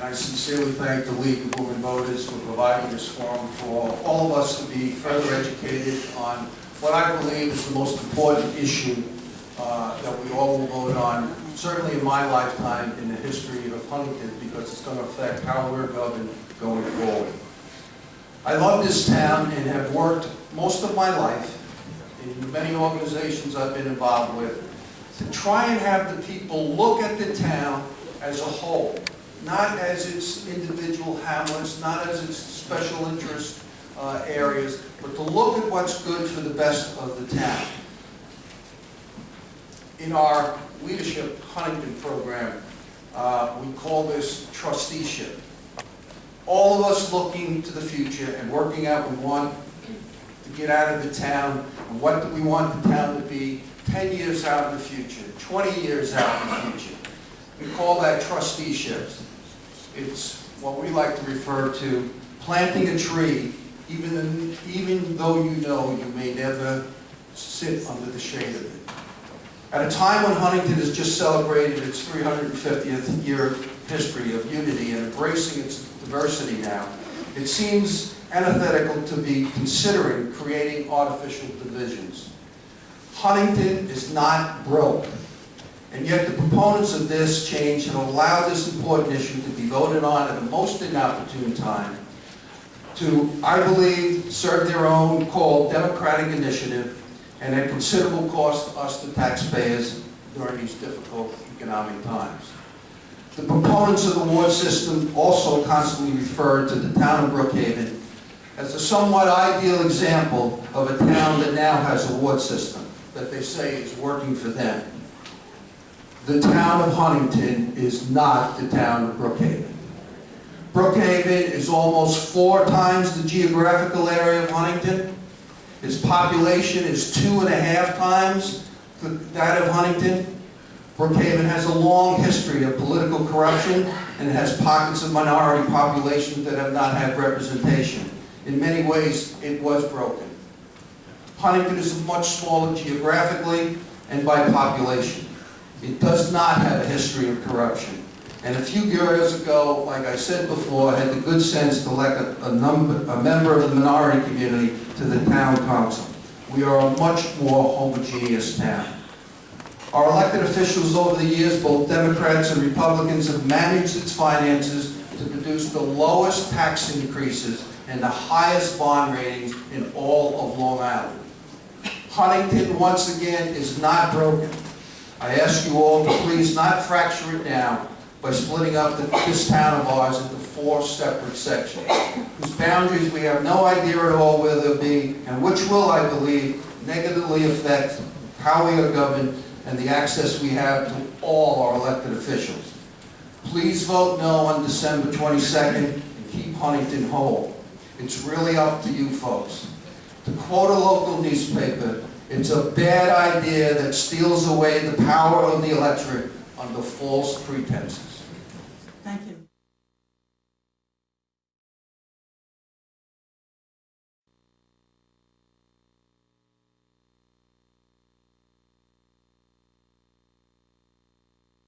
I sincerely thank the League of Women Voters for providing this forum for all of us to be further educated on what I believe is the most important issue that we all will vote on, certainly in my lifetime in the history of Huntington, because it's going to affect how we're governed going forward. I love this town and have worked most of my life in many organizations I've been involved with to try and have the people look at the town as a whole, not as its individual hamlets, not as its special interest areas, but to look at what's good for the best of the town. In our Leadership Huntington program, we call this trusteeship. All of us looking to the future and working out what we want to get out of the town and what do we want the town to be 10 years out in the future, 20 years out in the future. We call that trusteeship. It's what we like to refer to planting a tree, even though you know you may never sit under the shade of it. At a time when Huntington has just celebrated its 350th year history of unity and embracing its diversity now, it seems antithetical to be considering creating artificial divisions. Huntington is not broke, and yet the proponents of this change have allowed this important issue to be voted on at a most inopportune time to, I believe, serve their own called democratic initiative and at considerable cost to us, the taxpayers, during these difficult economic times. The proponents of the ward system also constantly refer to the town of Brookhaven as a somewhat ideal example of a town that now has a ward system that they say is working for them. The town of Huntington is not the town of Brookhaven. Brookhaven is almost 4 times the geographical area of Huntington. Its population is 2.5 times that of Huntington. Brookhaven has a long history of political corruption and has pockets of minority populations that have not had representation. In many ways, it was broken. Huntington is much smaller geographically and by population. It does not have a history of corruption. And a few years ago, like I said before, I had the good sense to elect a member of the minority community to the town council. We are a much more homogeneous town. Our elected officials over the years, both Democrats and Republicans, have managed its finances to produce the lowest tax increases and the highest bond ratings in all of Long Island. Huntington, once again, is not broken. I ask you all to please not fracture it down by splitting up this town of ours into 4 separate sections, whose boundaries we have no idea at all where they'll be, and which will, I believe, negatively affect how we are governed and the access we have to all our elected officials. Please vote no on December 22nd and keep Huntington whole. It's really up to you folks. To quote a local newspaper, it's a bad idea that steals away the power of the electorate under false pretenses. Thank you.